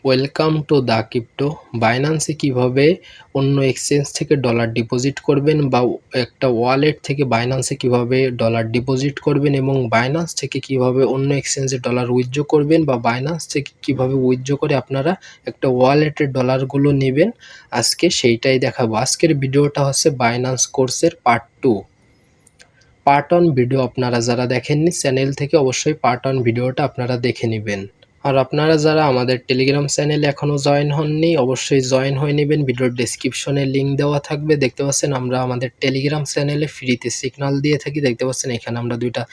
Welcome to the crypto. বাইন্যান্সে কিভাবে অন্য এক্সচেঞ্জ থেকে ডলার ডিপোজিট করবেন বা একটা ওয়ালেট থেকে বাইন্যান্সে কিভাবে ডলার ডিপোজিট করবেন এবং বাইন্যান্স থেকে কিভাবে অন্য এক্সচেঞ্জে ডলার উইথড্র করবেন বা বাইন্যান্স থেকে কিভাবে উইথড্র করে আপনারা একটা ওয়ালেটে ডলারগুলো নেবেন, আজকে সেইটাই দেখাবো। আজকের ভিডিওটা হচ্ছে বাইন্যান্স কোর্সের পার্ট 2। পার্ট 1 ভিডিও আপনারা যারা দেখেননি চ্যানেল থেকে অবশ্যই পার্ট 1 ভিডিওটা আপনারা দেখে নেবেন। আর আপনারা যারা আমাদের টেলিগ্রাম চ্যানেলে এখনও জয়েন হননি অবশ্যই জয়েন হয়ে নেবেন। ভিডিওর ডেসক্রিপশনে লিঙ্ক দেওয়া থাকবে। দেখতে পাচ্ছেন আমরা আমাদের টেলিগ্রাম চ্যানেলে ফ্রিতে সিগন্যাল দিয়ে থাকি। দেখতে পাচ্ছেন এখানে আমরা 2টা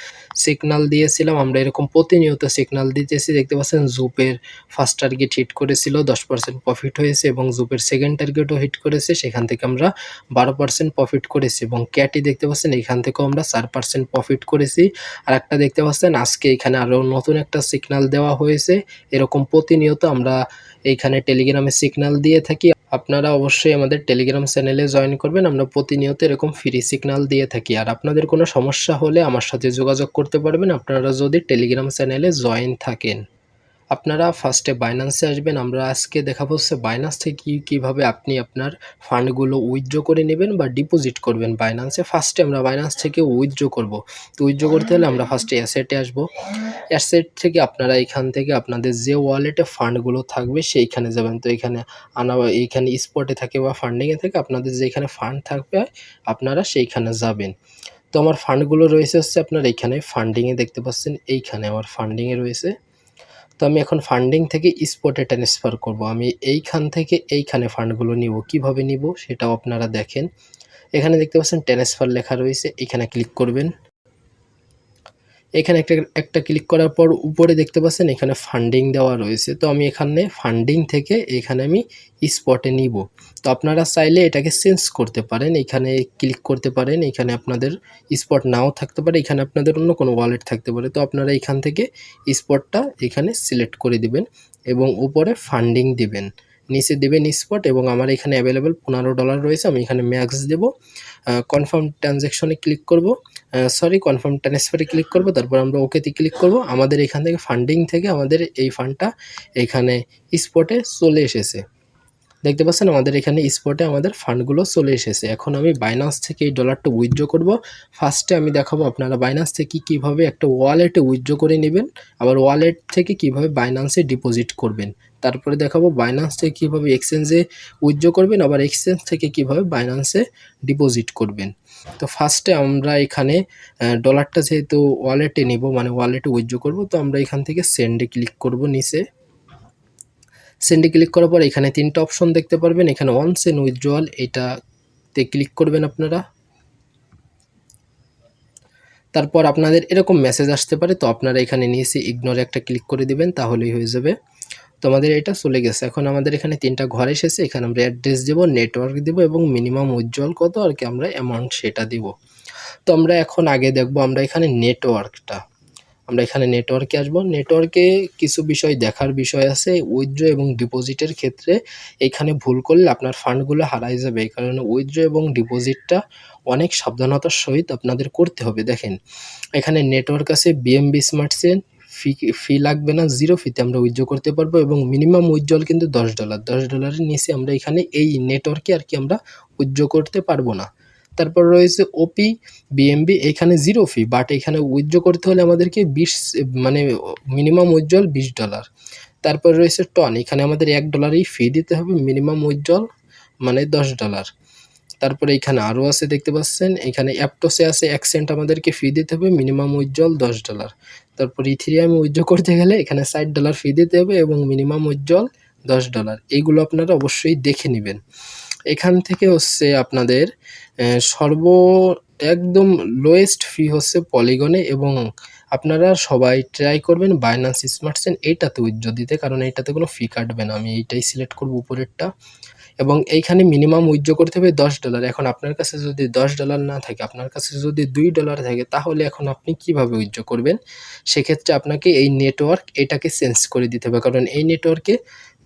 সিগন্যাল দিয়েছিলাম। আমরা এরকম প্রতিনিয়ত সিগন্যাল দিতেছি। দেখতে পাচ্ছেন জুপের ফার্স্ট টার্গেট হিট করেছিল, 10% প্রফিট হয়েছে এবং জুপের সেকেন্ড টার্গেটও হিট করেছে, সেখান থেকে আমরা 12% প্রফিট করেছি এবং ক্যাটি দেখতে পাচ্ছেন এখান থেকেও আমরা 4% প্রফিট করেছি। আর একটা দেখতে পাচ্ছেন আজকে এখানে আরও নতুন একটা সিগন্যাল দেওয়া হয়েছে। এরকম প্রতিনিয়ত আমরা এইখানে টেলিগ্রামে সিগন্যাল দিয়ে থাকি। আপনারা অবশ্যই আমাদের টেলিগ্রাম চ্যানেলে জয়েন করবেন। আমরা প্রতিনিয়ত এরকম ফ্রি সিগন্যাল দিয়ে থাকি। আর আপনাদের কোনো সমস্যা হলে আমার সাথে যোগাযোগ করতে পারবেন আপনারা যদি টেলিগ্রাম চ্যানেলে জয়েন থাকেন। আপনারা ফার্স্টে বাইন্যান্সে আসবেন। আমরা আজকে দেখাবো হচ্ছে বাইন্যান্স থেকে কীভাবে আপনি আপনার ফান্ডগুলো উইথড্র করে নেবেন বা ডিপোজিট করবেন বাইন্যান্সে। ফার্স্টে আমরা বাইন্যান্স থেকে উইথড্র করব। তো উইথড্র করতে হলে আমরা ফার্স্টে অ্যাসেটে আসবো। অ্যাসেট থেকে আপনারা এখান থেকে আপনাদের যে ওয়ালেটে ফান্ডগুলো থাকবে সেইখানে যাবেন। তো এইখানে স্পটে থাকে বা ফান্ডিংয়ে থাকে, আপনাদের যেখানে ফান্ড থাকবে আপনারা সেইখানে যাবেন। তো আমার ফান্ডগুলো রয়েছে হচ্ছে আপনার এইখানে ফান্ডিংয়ে দেখতে পাচ্ছেন, এইখানে আমার ফান্ডিংয়ে রয়েছে। তো আমি এখন ফান্ডিং থেকে স্পটে ট্রান্সফার করব। আমি এইখান থেকে এইখানে ফান্ডগুলো নিব। কিভাবে নিব সেটাও আপনারা দেখেন। এখানে দেখতে পাচ্ছেন ট্রান্সফার লেখা রয়েছে, এখানে ক্লিক করবেন। এখানে একটা ক্লিক করার পর উপরে দেখতে পাচ্ছেন এখানে ফান্ডিং দেওয়া রয়েছে। তো আমি এখানে ফান্ডিং থেকে এখানে আমি স্পটে নিব। তো আপনারা চাইলে এটাকে চেঞ্জ করতে পারেন, এখানে ক্লিক করতে পারেন। এখানে আপনাদের স্পট নাও থাকতে পারে, এখানে আপনাদের অন্য কোনো ওয়ালেট থাকতে পারে। তো আপনারা এখান থেকে স্পটটা এখানে সিলেক্ট করে দিবেন এবং উপরে ফান্ডিং দিবেন, নিচে দেবেন স্পট। এবং আমার এখানে অ্যাভেলেবেল $15 রয়েছে, আমি এখানে ম্যাক্স দেব। কনফার্ম ট্রানজ্যাকশনে ক্লিক করব, কনফার্ম ট্রান্সফারে ক্লিক করব। তারপর আমরা ওকেতে ক্লিক করব। আমাদের এখান থেকে ফান্ডিং থেকে আমাদের এই ফান্ডটা এখানে স্পটে চলে এসেছে। দেখতে পাচ্ছেন আমাদের এখানে স্পটে আমাদের ফান্ডগুলো চলে এসেছে। এখন আমি বাইন্যান্স থেকে এই ডলারটা উইথড্র করব। ফার্স্টে আমি দেখাবো আপনারা বাইন্যান্স থেকে কীভাবে একটা ওয়ালেটে উইথড্র করে নেবেন, আবার ওয়ালেট থেকে কীভাবে বাইন্যান্সে ডিপোজিট করবেন। তারপরে দেখাবো বাইন্যান্স থেকে কীভাবে এক্সচেঞ্জে উইথড্র করবেন, আবার এক্সচেঞ্জ থেকে কীভাবে বাইন্যান্সে ডিপোজিট করবেন। তো ফার্স্টে আমরা এখানে ডলারটা যেহেতু ওয়ালেটে নিব, মানে ওয়ালেটে উইথড্র করব, তো আমরা এখান থেকে সেন্ডে ক্লিক করব। নিচে সেন্ডে ক্লিক করার পর এখানে 3টা অপশন দেখতে পারবেন। এখানে ওয়ান সেন্ড উইথড্রয়াল, এইটাতে ক্লিক করবেন আপনারা। তারপর আপনাদের এরকম মেসেজ আসতে পারে, তো আপনারা এখানে নিচে ইগনোরে একটা ক্লিক করে দিবেন, তাহলেই হয়ে যাবে। তো আমাদের এটা চলে গেছে। এখন আমাদের এখানে 3টা ঘর এসেছে। এখানে আমরা অ্যাড্রেস দেব, নেটওয়ার্ক দেব এবং মিনিমাম উইথড্রয়াল কত আর কি আমরা অ্যামাউন্ট সেটা দিব। তো আমরা এখন আগে দেখব আমরা এখানে নেটওয়ার্কটা। আমরা এখানে নেটওয়ার্কে আসবো। নেটওয়ার্কে কিছু দেখার বিষয় আছে। উইথড্র এবং ডিপোজিটের ক্ষেত্রে এখানে ভুল করলে আপনার ফান্ডগুলো হারাই যাবে। এই কারণে উইথড্র এবং ডিপোজিটটা অনেক সাবধানতার সহিত আপনাদের করতে হবে। দেখেন এখানে নেটওয়ার্ক আছে বিএমবি স্মার্ট চেইন, ফি লাগবে না, 0 ফিতে আমরা উইথড্র করতে পারবো এবং মিনিমাম উইথড্রল কিন্তু $10। $10 নিচে আমরা এখানে এই নেটওয়ার্কে আর কি আমরা উইথড্র করতে পারবো না। তারপর রয়েছে ওপি বিএমবি, এখানে 0 ফি, বাট এখানে উইথড্র করতে হলে আমাদেরকে মানে মিনিমাম উইথড্রল $20। তারপর রয়েছে টন, এখানে আমাদের $1 ফি দিতে হবে, মিনিমাম উইথড্রল মানে $10। তারপরে এখানে আরও আছে দেখতে পাচ্ছেন, এখানে অ্যাপটোসে আছে 1 সেন্ট আমাদেরকে ফি দিতে হবে, মিনিমাম উইথড্রল $10। তারপর ইথেরিয়ামে উইথড্র করতে গেলে এখানে $60 ফি দিতে হবে এবং মিনিমাম উইথড্রল $10। এইগুলো আপনারা অবশ্যই দেখে নেবেন। এখান থেকে হচ্ছে আপনাদের একদম লোয়েস্ট ফি হচ্ছে পলিগনে, এবং আপনারা সবাই ট্রাই করবেন বাইন্যান্স স্মার্ট চেইন এইটাতে উইথড্র দিতে, কারণ এইটাতে কোনো ফি কাটবে না। আমি এইটাই সিলেক্ট করব উপরেরটা, এবং এইখানে মিনিমাম উইথড্র করতে হবে $10। এখন আপনার কাছে যদি $10 না থাকে, আপনার কাছে যদি $2 থাকে, তাহলে এখন আপনি কিভাবে উইথড্র করবেন? সেক্ষেত্রে আপনাকে এই নেটওয়ার্ক এটাকে চেঞ্জ করে দিতে হবে, কারণ এই নেটওয়ার্কে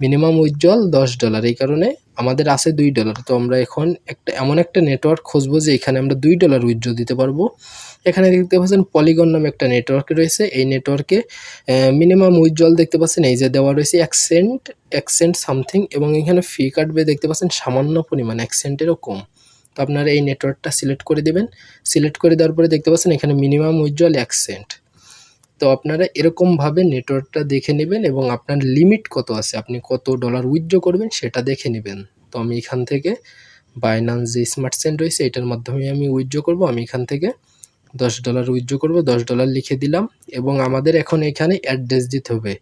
মিনিমাম উইথড্রল $10। এই কারণে আমাদের আছে $2। তো আমরা এখন এমন একটা নেটওয়ার্ক খুঁজবো যে এখানে আমরা $2 উইথড্র দিতে পারবো। এখানে দেখতে পাচ্ছেন পলিগন নামে একটা নেটওয়ার্ক রয়েছে। এই নেটওয়ার্কে মিনিমাম উইথড্রল দেখতে পাচ্ছেন এই যে দেওয়া রয়েছে 1 সেন্ট সামথিং, এবং এখানে ফি কাটবে দেখতে পাচ্ছেন সামান্য পরিমাণ 1 সেন্টেরও কম। তো আপনারা এই নেটওয়ার্কটা সিলেক্ট করে দিবেন। সিলেক্ট করে দেওয়ার পরে দেখতে পাচ্ছেন এখানে মিনিমাম উইথড্রল 1 সেন্ট। তো আপনারা এরকমভাবে নেটওয়ার্কটা দেখে নেবেন এবং আপনার লিমিট কত আছে, আপনি কত ডলার উইথড্র করবেন সেটা দেখে নেবেন। তো আমি এখান থেকে বাইন্যান্স যে স্মার্ট চেইন রয়েছে এটার মাধ্যমে আমি উইথড্র করব। আমি এখান থেকে $10 উইথড্র করব, $10 লিখে দিলাম এবং আমাদের এখন এখানে অ্যাড্রেস দিতে হবে।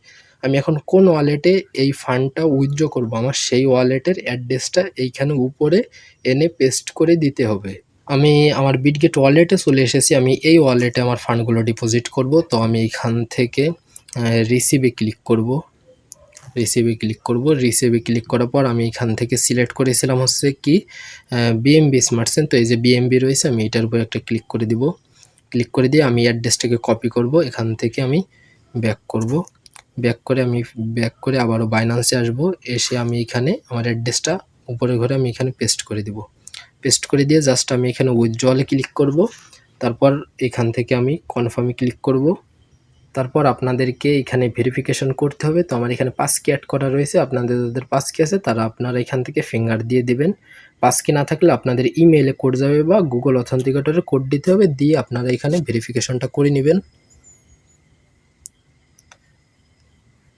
আমি এখন কোন ওয়ালেটে এই ফান্ডটা উইথড্র করব, আমার সেই ওয়ালেটের অ্যাড্রেসটা এইখানে উপরে এনে পেস্ট করে দিতে হবে। আমি আমার বিটগেট ওয়ালেটে চলে এসেছি। আমি এই ওয়ালেটে আমার ফান্ডগুলো ডিপোজিট করব। তো আমি এখান থেকে রিসিভে ক্লিক করব। রিসিভে ক্লিক করার পর আমি এখান থেকে সিলেক্ট করেছিলাম হচ্ছে কি বিএমবি স্মার্ট চেইন। তো এই যে বিএমবি রয়েছে আমি এটার উপর একটা ক্লিক করে দিব। ক্লিক করে দিয়ে আমি অ্যাড্রেসটাকে কপি করব। এখান থেকে আমি ব্যাক করব। ব্যাক করে আবারও বাইন্যান্সে আসব। এসে আমি এখানে আমার অ্যাড্রেসটা উপরের ঘরে আমি এখানে পেস্ট করে দিব। পেস্ট করে দিয়ে জাস্ট আমি এখানে উইথড্রলে ক্লিক করব। তারপর এখান থেকে আমি কনফার্মে ক্লিক করব। তারপর আপনাদেরকে এখানে ভেরিফিকেশন করতে হবে। তো আমার এখানে পাস কি অ্যাড করা রয়েছে, আপনাদের যাদের পাস কি আছে তারা আপনারা এখান থেকে ফিঙ্গার দিয়ে দিবেন। পাস কি না থাকলে আপনাদের ইমেইলে কোড যাবে বা গুগল অথেন্টিকেটরে কোড দিতে হবে, দিয়ে আপনারা এখানে ভেরিফিকেশনটা করে নেবেন।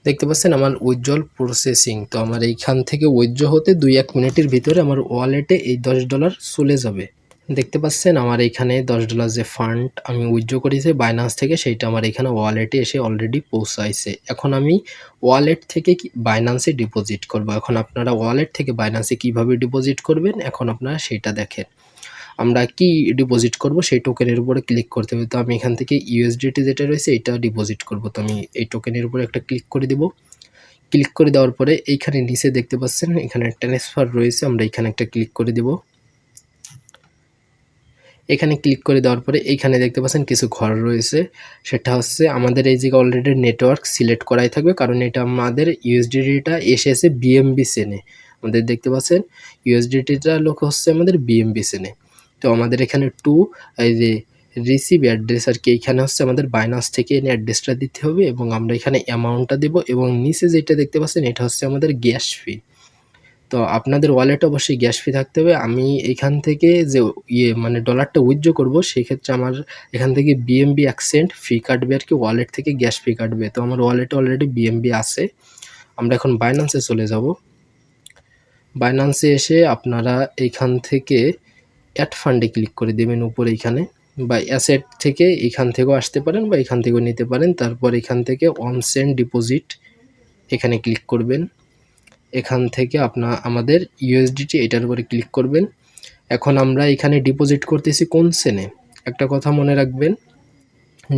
দেখতে পাচ্ছেন আমার উইথড্রল প্রসেসিং। তো আমার এইখান থেকে উইথড্র হতে 2-1 মিনিটের ভিতরে আমার ওয়ালেটে এই $10 চলে যাবে। দেখতে পাচ্ছেন আমার এইখানে $10 যে ফান্ড আমি উইথড্র করেছি বাইন্যান্স থেকে সেইটা আমার এখানে ওয়ালেটে এসে অলরেডি পৌঁছাইছে। এখন আমি ওয়ালেট থেকে বাইন্যান্সে ডিপোজিট করব। এখন আপনারা ওয়ালেট থেকে বাইন্যান্সে কিভাবে ডিপোজিট করবেন এখন আপনারা সেইটা দেখেন। আমরা কি ডিপোজিট করব সেই টোকেনের উপরে ক্লিক করতে হবে। তো আমি এখান থেকে ইউএসডিটি যেটা রয়েছে এটা ডিপোজিট করব। তো আমি এই টোকেনের উপরে একটা ক্লিক করে দিব। ক্লিক করে দেওয়ার পরে এইখানে নিচে দেখতে পাচ্ছেন এখানে ট্রান্সফার রয়েছে, আমরা এখানে একটা ক্লিক করে দিব। এখানে ক্লিক করে দেওয়ার পরে এইখানে দেখতে পাচ্ছেন কিছু ঘর রয়েছে, সেটা হচ্ছে আমাদের এই জায়গায় অলরেডি নেটওয়ার্ক সিলেক্ট করাই থাকবে, কারণ এটা আমাদের ইউএসডিটিটা এসেছে বিএমবি চেনে। আমাদের দেখতে পাচ্ছেন ইউএসডিটিটা লোক হচ্ছে আমাদের বিএমবি চেনে। তো আমাদের এখানে এই যে রিসিভ অ্যাড্রেস আর কি, এইখানে হচ্ছে আমাদের বাইন্যান্স থেকে এনে অ্যাড্রেসটা দিতে হবে এবং আমরা এখানে অ্যামাউন্টটা দেব এবং নিচে যেটা দেখতে পাচ্ছেন এটা হচ্ছে আমাদের গ্যাস ফি। তো আপনাদের ওয়ালেটে অবশ্যই গ্যাস ফি থাকতে হবে। আমি এখান থেকে যে মানে ডলারটা উইথড্র করব সেই ক্ষেত্রে আমার এখান থেকে বিএমবি অ্যাকসেন্ট ফি কাটবে আর কি, ওয়ালেট থেকে গ্যাস ফি কাটবে। তো আমার ওয়ালেটে অলরেডি বিএমবি আছে। আমরা এখন বাইন্যান্সে চলে যাব। বাইন্যান্সে এসে আপনারা এইখান থেকে অ্যাড ফান্ডে ক্লিক করে দেবেন উপরে এইখানে, বা অ্যাসেট থেকে এখান থেকেও আসতে পারেন বা এখান থেকেও নিতে পারেন। তারপর এখান থেকে অন সেন্ড ডিপোজিট এখানে ক্লিক করবেন। এখান থেকে আমাদের ইউএসডিটি এটার উপরে ক্লিক করবেন। এখন আমরা এখানে ডিপোজিট করতেছি কোন চেনে, একটা কথা মনে রাখবেন,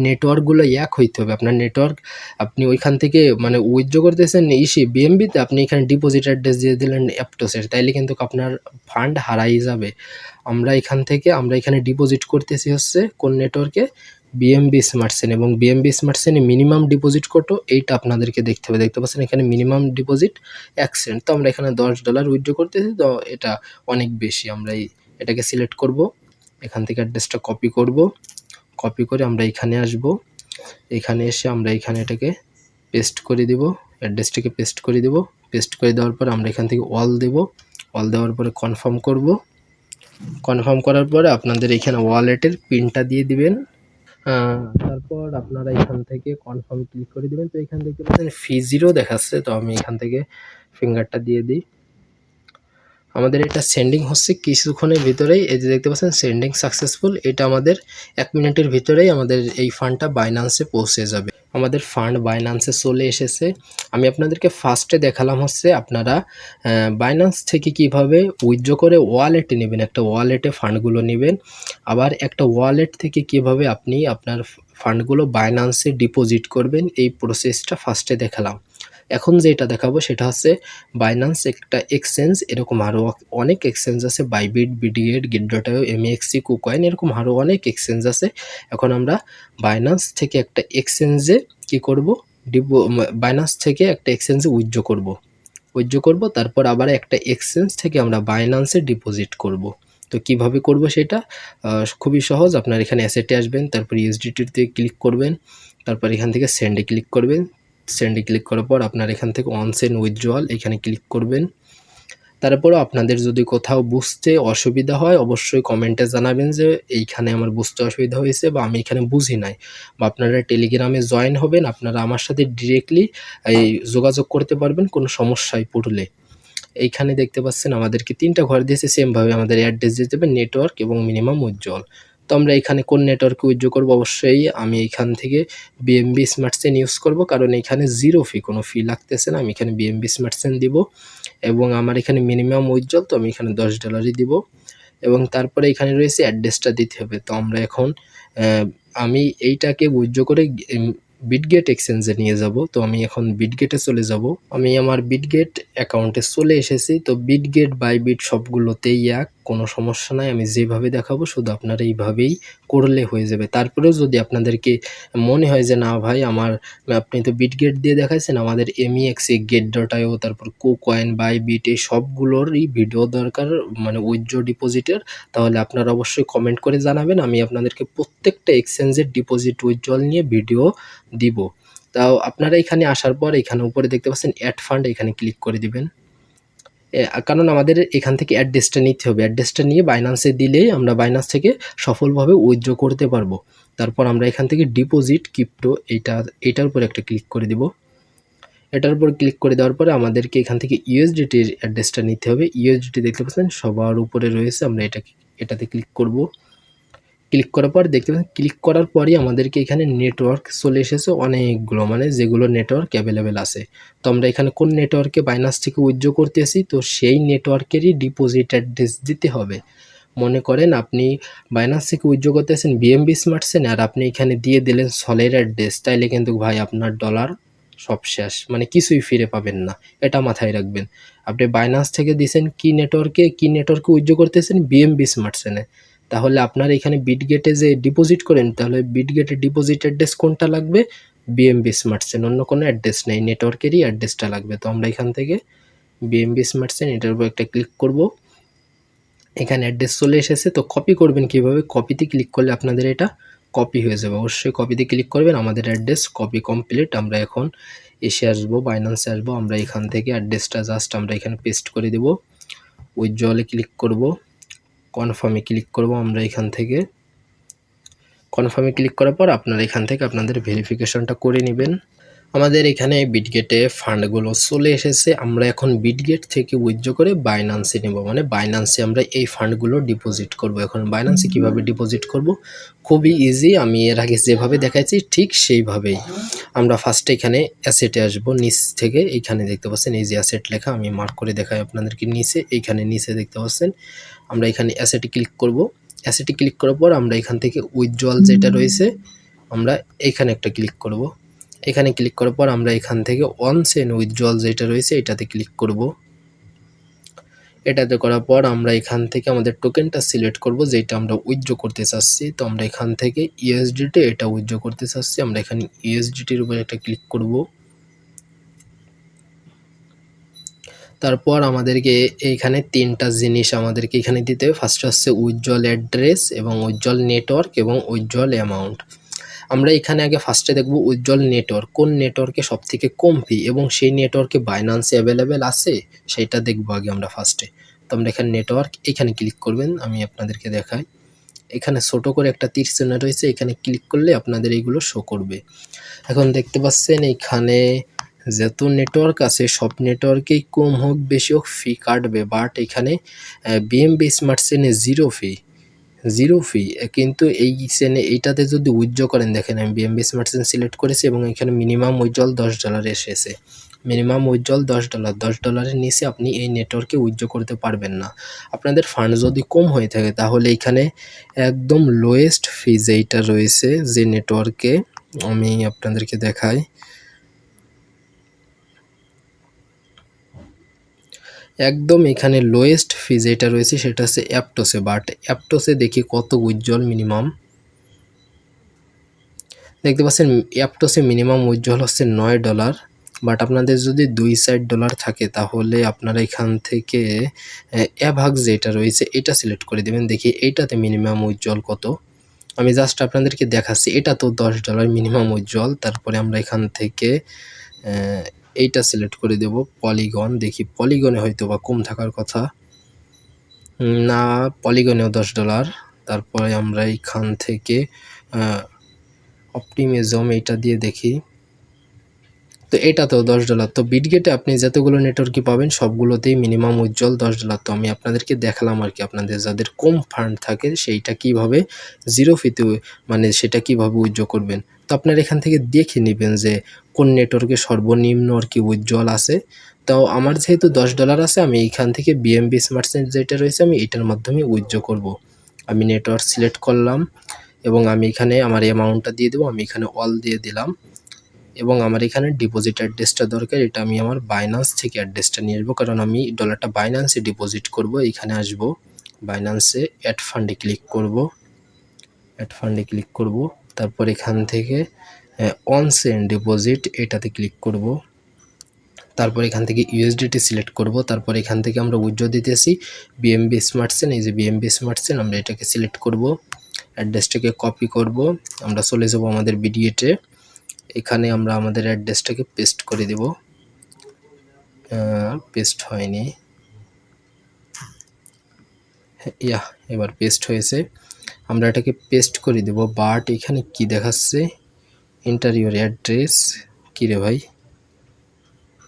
নেটওয়ার্কগুলো এক হইতে হবে। আপনার নেটওয়ার্ক আপনি ওইখান থেকে মানে উইথড্র করতেছেন বিএমবিতে, আপনি এখানে ডিপোজিট অ্যাড্রেস দিয়ে দিলেন অ্যাপটোসের, তাইলে কিন্তু আপনার ফান্ড হারাই যাবে। আমরা এখানে ডিপোজিট করতেছি হচ্ছে কোন নেটওয়ার্কে, বিএমবি স্মার্ট চেইন, এবং বিএমবি স্মার্ট চেইনে মিনিমাম ডিপোজিট কত এইটা আপনাদেরকে দেখতে হবে। দেখতে পাচ্ছেন এখানে মিনিমাম ডিপোজিট 1 সেন্ট। তো আমরা এখানে $10 উইথড্র করতেছি, তো এটা অনেক বেশি। আমরা এটাকে সিলেক্ট করব, এখান থেকে অ্যাড্রেসটা কপি করব। কপি করে আমরা এখানে আসব। এখানে এসে আমরা এখানে এটাকে পেস্ট করে দিব, অ্যাড্রেসটাকে পেস্ট করে দিব। পেস্ট করে দেওয়ার পর আমরা এখান থেকে অল দেব। অল দেওয়ার পরে কনফার্ম করব। কনফার্ম করার পরে আপনাদের এখানে ওয়ালেটের পিনটা দিয়ে দিবেন। তারপর আপনারা এখান থেকে কনফার্ম ক্লিক করে দিবেন। তো এখান দেখতে পাচ্ছেন ফি 0 দেখাচ্ছে, তো আমি এখান থেকে ফিঙ্গারটা দিয়ে দিই। আমাদের এটা সেন্ডিং হচ্ছে কিছুক্ষণের ভিতরেই, এই যে দেখতে পাচ্ছেন সেন্ডিং সাকসেসফুল। এটা আমাদের 1 মিনিটের ভিতরেই আমাদের এই ফান্ডটা বাইন্যান্সে পৌঁছে যাবে। আমাদের ফান্ড বাইন্যান্সে চলে এসেছে। আমি আপনাদেরকে ফার্স্টে দেখালাম হচ্ছে আপনারা বাইন্যান্স থেকে কিভাবে উইথড্র করে ওয়ালেটে নেবেন, একটা ওয়ালেটে ফান্ডগুলো নেবেন। আবার একটা ওয়ালেট থেকে কিভাবে আপনি আপনার ফান্ডগুলো বাইন্যান্সে ডিপোজিট করবেন, এই প্রসেসটা ফার্স্টে দেখালাম। এখন যেটা দেখাবো সেটা হচ্ছে বাইন্যান্স একটা এক্সচেঞ্জ, এরকম আরও অনেক এক্সচেঞ্জ আছে, বাইবিট, বিডিগেট, গেট.io, এমএক্সি, কুকয়েন, এরকম আরও অনেক এক্সচেঞ্জ আছে। এখন আমরা বাইন্যান্স থেকে একটা এক্সচেঞ্জে কি করব, বাইন্যান্স থেকে একটা এক্সচেঞ্জে উইথড্র করব। তারপর আবার একটা এক্সচেঞ্জ থেকে আমরা বাইন্যান্সে ডিপোজিট করব। তো কিভাবে করব সেটা খুবই সহজ। আপনার এখানে অ্যাসেটে আসবেন, তারপর ইউএসডিটিতে ক্লিক করবেন, তারপর এখান থেকে সেন্ডে ক্লিক করবেন। সেন্ডে ক্লিক করার পর আপনার এখান থেকে অন সেন্ড উইথড্রয়াল এখানে ক্লিক করবেন। তারপরও আপনাদের যদি কোথাও বুঝতে অসুবিধা হয় অবশ্যই কমেন্টে জানাবেন যে এইখানে আমার বুঝতে অসুবিধা হয়েছে বা আমি এখানে বুঝি নাই, বা আপনারা টেলিগ্রামে জয়েন হবেন, আপনারা আমার সাথে ডিরেক্টলি এই যোগাযোগ করতে পারবেন কোনো সমস্যায় পড়লে। এইখানে দেখতে পাচ্ছেন আমাদেরকে ৩টা ঘর দিয়েছে, সেমভাবে আমাদের অ্যাড্রেস দিয়ে দেবেন, নেটওয়ার্ক এবং মিনিমাম উইথড্রয়াল। তো আমরা এখানে কোন নেটওয়ার্কে উইথড্র করব, অবশ্যই আমি এখান থেকে বিএমবি স্মার্ট চেইন ইউজ করব, কারণ এখানে জিরো ফি, কোনো ফি লাগতেছে না। আমি এখানে বিএমবি স্মার্ট চেইন দিব এবং আমার এখানে মিনিমাম উইথড্রয়াল, তো আমি এখানে $10ই দিব এবং তারপরে এখানে রয়েছে অ্যাড্রেসটা দিতে হবে। তো আমরা এখন আমি এইটাকে উইথড্র করে বিটগেট এক্সচেঞ্জে নিয়ে যাব। তো আমি এখন বিটগেটে চলে যাব। আমি আমার বিটগেট অ্যাকাউন্টে চলে এসেছি। তো বিটগেট, বাইবিট সবগুলোতেই এক, কোনো সমস্যা নাই। আমি যেভাবে দেখাবো শুধু আপনারা এইভাবেই করলে হয়ে যাবে। তারপরেও যদি আপনাদেরকে মনে হয় যে না ভাই আপনি তো বিটগেট দিয়ে দেখাইছেন, আমাদের এমইএক্সে, গেট.io, তারপর কুকয়েন, বাইবিট এই সবগুলোরই ভিডিও দরকার, মানে উইথড্র ডিপোজিটের, তাহলে আপনারা অবশ্যই কমেন্ট করে জানাবেন। আমি আপনাদেরকে প্রত্যেকটা এক্সচেঞ্জের ডিপোজিট উইথড্রয়াল নিয়ে ভিডিও দিব। তাও আপনারা এখানে আসার পর এখানে উপরে দেখতে পাচ্ছেন অ্যাড ফান্ড, এখানে ক্লিক করে দিবেন। কারণ আমাদের এখান থেকে অ্যাড্রেসটা নিতে হবে। অ্যাড্রেসটা নিয়ে বাইন্যান্সে দিলেই আমরা বাইন্যান্স থেকে সফলভাবে উইথড্র করতে পারবো। তারপর আমরা এখান থেকে ডিপোজিট ক্রিপ্টো এইটার উপর একটা ক্লিক করে দিব। এটার উপর ক্লিক করে দেওয়ার পরে আমাদেরকে এখান থেকে ইউএসডিটির অ্যাড্রেসটা নিতে হবে। ইউএসডিটি দেখতে পাচ্ছেন সবার উপরে রয়েছে, আমরা এটাতে ক্লিক করব। ক্লিক করার পর দেখতে পাচ্ছেন, ক্লিক করার পরই আমাদেরকে এখানে নেটওয়ার্ক চলে এসেছে অনেকগুলো, মানে যেগুলো নেটওয়ার্ক অ্যাভেলেবেল আছে। তো আমরা এখানে কোন নেটওয়ার্কে বাইন্যান্স থেকে উইথড্র করতেছি, তো সেই নেটওয়ার্কেরই ডিপোজিট অ্যাড্রেস দিতে হবে। মনে করেন আপনি বাইন্যান্স থেকে উইথড্র করতেছেন বিএমবি স্মার্ট চেইন, আর আপনি এখানে দিয়ে দিলেন সলের অ্যাড্রেস, তাইলে কিন্তু ভাই আপনার ডলার সব শেষ, মানে কিছুই ফিরে পাবেন না। এটা মাথায় রাখবেন। আপনি বাইন্যান্স থেকে দিয়েছেন কি নেটওয়ার্কে উইথড্র করতেছেন, বিএমবি স্মার্ট চেইনে, তাহলে আপনার এখানে বিটগেটে যে ডিপোজিট করেন, তাহলে বিটগেটের ডিপোজিট অ্যাড্রেস কোনটা লাগবে, বিএমবি স্মার্ট চেইন, অন্য কোনো অ্যাড্রেস নেই, নেটওয়ার্কেরই অ্যাড্রেসটা লাগবে। তো আমরা এখান থেকে বিএমবি স্মার্ট চেইন এটার উপর একটা ক্লিক করব। এখানে অ্যাড্রেস চলে এসেছে। তো কপি করবেন কিভাবে, কপিতে ক্লিক করলে আপনাদের এটা কপি হয়ে যাবে। অবশ্যই কপিতে ক্লিক করবেন। আমাদের অ্যাড্রেস কপি কমপ্লিট। আমরা এখন এসে আসবো, বাইন্যান্সে আসবো। আমরা এখান থেকে অ্যাড্রেসটা জাস্ট আমরা এখানে পেস্ট করে দেব। উইথড্রয়ালে ক্লিক করব, কনফার্মে ক্লিক করব। আমরা এখান থেকে কনফার্মে ক্লিক করার পর আপনারা এখান থেকে আপনাদের ভেরিফিকেশনটা করে নেবেন। আমাদের এখানে বিটগেটে ফান্ডগুলো চলে এসেছে। আমরা এখন বিটগেট থেকে উইথড্র করে বাইন্যান্সে নেব, মানে বাইন্যান্সে আমরা এই ফান্ডগুলো ডিপোজিট করব। এখন বাইন্যান্সে কিভাবে ডিপোজিট করব, খুবই ইজি। আমি এর আগে যেভাবে দেখাইছি ঠিক সেইভাবেই। আমরা ফার্স্টে এখানে অ্যাসেটে আসব, নিচ থেকে এইখানে দেখতে পাচ্ছেন এই যে অ্যাসেট লেখা, আমি মার্ক করে দেখাই আপনাদেরকে। এইখানে নিচে দেখতে পাচ্ছেন, আমরা এখানে অ্যাসেটে ক্লিক করব। অ্যাসেটে ক্লিক করার পর আমরা এখান থেকে উইথড্রয়াল যেটা রয়েছে, আমরা এখানে একটা ক্লিক করব। এখানে ক্লিক করার পর আমরা এখান থেকে অন চেইন উইথড্রয়াল যেটা রয়েছে এটাতে ক্লিক করব। এটাতে করার পর আমরা এখান থেকে আমাদের টোকেনটা সিলেক্ট করব যেটা আমরা উইথড্র করতে চাচ্ছি। তো আমরা এখান থেকে ইউএসডিটি এটা উইথড্র করতে চাচ্ছি, আমরা এখানে ইউএসডিটির উপর একটা ক্লিক করব। তারপর আমাদেরকে এইখানে 3টা জিনিস আমাদেরকে এখানে দিতে হবে। ফার্স্ট হচ্ছে উইথড্রয়াল অ্যাড্রেস এবং উইথড্রয়াল নেটওয়ার্ক এবং উইথড্রয়াল অ্যামাউন্ট। আমরা এখানে আগে ফার্স্টে দেখব উইথড্রয়াল নেটওয়ার্ক, কোন নেটওয়ার্কে সবথেকে কম ফি এবং সেই নেটওয়ার্কে বাইন্যান্সে অ্যাভেলেবেল আছে সেটা দেখব আগে আমরা ফার্স্টে। তো আমরা এখানে নেটওয়ার্ক এখানে ক্লিক করবেন, আমি আপনাদেরকে দেখাই। এখানে ছোট করে একটা তীর চিহ্ন রয়েছে, এখানে ক্লিক করলে আপনাদের এইগুলো শো করবে। এখন দেখতে পাচ্ছেন এইখানে যত নেটওয়ার্ক আছে সব নেটওয়ার্কেই কম হোক বেশি হোক ফি কাটবে, বাট এখানে বিএমবি স্মার্ট চেইনে জিরো ফি। কিন্তু এই চেনে এইটাতে যদি উইথড্র করেন, দেখেন আমি বিএমবি স্মার্ট চেইন সিলেক্ট করেছি এবং এখানে মিনিমাম উইথড্রয়াল $10 এসেছে। মিনিমাম উইথড্রয়াল $10 নিচে আপনি এই নেটওয়ার্কে উইথড্র করতে পারবেন না। আপনাদের ফান্ড যদি কম হয়ে থাকে তাহলে এখানে একদম লোয়েস্ট ফি যেইটা রয়েছে যে নেটওয়ার্কে, আমি আপনাদেরকে দেখাই। একদম এখানে লোয়েস্ট ফি যেটা রয়েছে সেটা হচ্ছে অ্যাপটোসে, বাট অ্যাপটোসে দেখি কত উইথড্রয়াল মিনিমাম দেখতে পাচ্ছেন। অ্যাপটোসে মিনিমাম উইথড্রয়াল হচ্ছে $9। বাট আপনাদের যদি 2 সাইড ডলার থাকে তাহলে আপনারা এখান থেকে অ্যাভাগ যেটা রয়েছে এটা সিলেক্ট করে দেবেন। দেখি এইটাতে মিনিমাম উইথড্রল কত, আমি জাস্ট আপনাদেরকে দেখাচ্ছি। এটা তো $10 মিনিমাম উইথড্রল। তারপরে আমরা এখান থেকে এইটা সিলেক্ট করে দেব পলিগন। দেখি পলিগনে হয়তো বা কম থাকার কথা, না পলিগনেও $10। তারপরে আমরা এইখান থেকে অপটিমিজম এইটা দিয়ে দেখি, তো এটাতেও $10। তো বিটগেটে আপনি যতগুলো নেটওয়ার্কই পাবেন সবগুলোতেই মিনিমাম উইথড্রল $10। তো আমি আপনাদেরকে দেখালাম আর কি, আপনাদের যাদের কম ফান্ড থাকে সেইটা কিভাবে জিরো ফিতে মানে সেটা কিভাবে উইথড্র করবেন। তো আপনারা এখান থেকে দেখে নেবেন যে কোন নেটওয়ার্কে সর্বনিম্ন আর কি উইথড্রল আছে। তো আমার যেহেতু $10 আছে, আমি এইখান থেকে বিএমবি স্মার্ট চেইন যেটা রয়েছে আমি এটার মাধ্যমে উইথড্র করব। আমি নেটওয়ার্ক সিলেক্ট করলাম এবং আমি এখানে আমার অ্যামাউন্টটা দিয়ে দেবো। আমি এখানে অল দিয়ে দিলাম এবং আমার এখানে ডিপোজিট অ্যাড্রেসটা দরকার। এটা আমি আমার বাইন্যান্স থেকে অ্যাড্রেসটা নিয়ে আসবো, কারণ আমি ডলারটা বাইন্যান্সে ডিপোজিট করব। এখানে আসবো, বাইন্যান্সে অ্যাড ফান্ডে ক্লিক করব, তারপর এখান থেকে অন সেন্ড ডিপোজিট এটাতে ক্লিক করব। তারপর এখান থেকে ইউএসডিটি সিলেক্ট করব। তারপর এখান থেকে আমরা উইথড্র দিতেছি বিএমবি স্মার্ট চেইন, এই যে বিএমবি স্মার্ট চেইন, আমরা এটাকে সিলেক্ট করব, অ্যাড্রেসটাকে কপি করব, আমরা চলে যাব আমাদের বিডিএতে। এখানে আমরা আমাদের অ্যাড্রেসটাকে পেস্ট করে দেব। পেস্ট হয়নি, এবার পেস্ট হয়েছে। আমরা এটাকে পেস্ট করে দেব, বাট এখানে কি দেখাচ্ছে এন্টার ইউর অ্যাড্রেস। কী রে ভাই,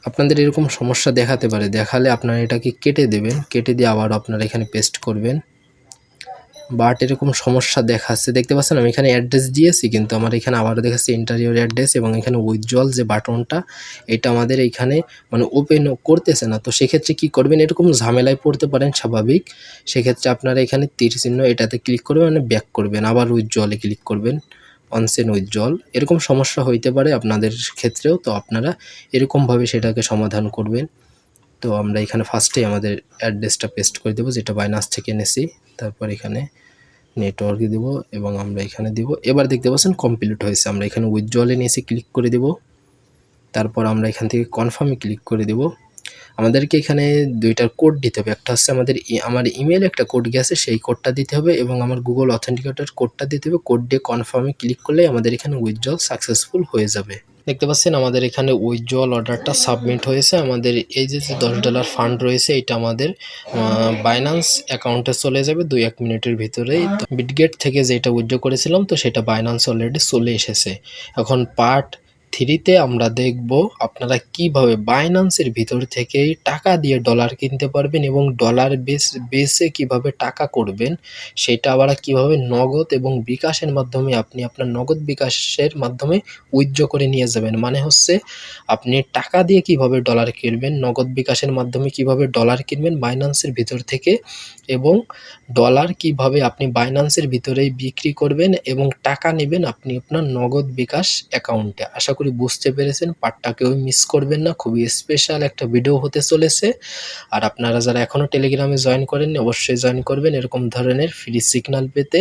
আপনাদের এরকম সমস্যা দেখাতে পারে, দেখালে আপনারা এটাকে কেটে দেবেন, কেটে দিয়ে আবার আপনারা এখানে পেস্ট করবেন। বাট এরকম সমস্যা দেখাচ্ছে, দেখতে পাচ্ছেন আমি এখানে অ্যাড্রেস দিয়েছি কিন্তু আমার এখানে আবারও দেখাচ্ছে ইন্টারিয়র অ্যাড্রেস, এবং এখানে উইথড্রল যে বাটনটা এটা আমাদের এইখানে মানে ওপেন করতেছে না। তো সেক্ষেত্রে কি করবেন, এরকম ঝামেলায় পড়তে পারেন স্বাভাবিক। সেক্ষেত্রে আপনারা এখানে তীর চিহ্ন এটাতে ক্লিক করবেন, মানে ব্যাক করবেন, আবার উইথড্রলে ক্লিক করবেন, অনসেন উইথড্রল। এরকম সমস্যা হইতে পারে আপনাদের ক্ষেত্রেও, তো আপনারা এরকমভাবে সেটাকে সমাধান করবেন। তো আমরা এখানে ফার্স্টে আমাদের অ্যাড্রেসটা পেস্ট করে দেবো যেটা বাইনান্স থেকে এনেছি। তারপর এখানে নেটওয়ার্কে দেব এবং আমরা এখানে দেব। এবার দেখতে পাচ্ছেন কমপ্লিট হয়েছে। আমরা এখানে উইথড্রলে নিয়ে এসে ক্লিক করে দেব। তারপর আমরা এখান থেকে কনফার্মে ক্লিক করে দেব। আমাদেরকে এখানে দুইটার কোড দিতে হবে, একটা হচ্ছে আমার ইমেল একটা কোড গেছে সেই কোডটা দিতে হবে, এবং আমার গুগল অথেন্টিকেটর কোডটা দিতে হবে। কোড দিয়ে কনফার্মে ক্লিক করলে আমাদের এখানে উইথড্রল সাকসেসফুল হয়ে যাবে। দেখতে পাচ্ছেন আমাদের এখানে উইথড্রল অর্ডারটা সাবমিট হয়েছে। আমাদের এই যে $10 ফান্ড রয়েছে এটা আমাদের বাইন্যান্স অ্যাকাউন্টে চলে যাবে 2-1 মিনিটের ভিতরেই। তো বিটগেট থেকে যেটা উইথড্র করেছিলাম তো সেটা বাইন্যান্স অলরেডি চলে এসেছে। এখন পার্ট 3তে আমরা দেখব আপনারা কিভাবে বাইন্যান্সের ভিতর থেকেই টাকা দিয়ে ডলার কিনতে পারবেন এবং ডলার বেসে কিভাবে টাকা করবেন, সেটা আবার কিভাবে নগদ এবং বিকাশের মাধ্যমে আপনি আপনার নগদ বিকাশের মাধ্যমে উইথড্র করে নিয়ে যাবেন। মানে হচ্ছে আপনি টাকা দিয়ে কিভাবে ডলার কিনবেন, নগদ বিকাশের মাধ্যমে কিভাবে ডলার কিনবেন বাইন্যান্সের ভিতর থেকে, এবং ডলার কিভাবে আপনি বাইন্যান্সের ভিতরেই বিক্রি করবেন এবং টাকা নেবেন আপনি আপনার নগদ বিকাশ অ্যাকাউন্টে। আশা করি বুঝতে পেরেছেন, পার্টটা কেউ মিস করবেন না, খুবই স্পেশাল একটা ভিডিও হতে চলেছে। আর আপনারা যারা এখনও টেলিগ্রামে জয়েন করেননি অবশ্যই জয়েন করবেন এরকম ধরনের ফ্রি সিগন্যাল পেতে।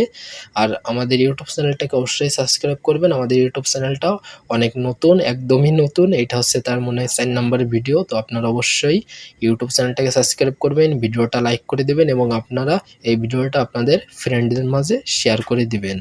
আর আমাদের ইউটিউব চ্যানেলটাকে অবশ্যই সাবস্ক্রাইব করবেন। আমাদের ইউটিউব চ্যানেলটা অনেক নতুন, একদমই নতুন, এটা হচ্ছে তার মনে হয় 4 নম্বরের ভিডিও। তো আপনারা অবশ্যই ইউটিউব চ্যানেলটাকে সাবস্ক্রাইব করবেন, ভিডিওটা লাইক করে দেবেন এবং আপনারা এই ভিডিওটা আপনাদের ফ্রেন্ডদের মাঝে শেয়ার করে দিবেন।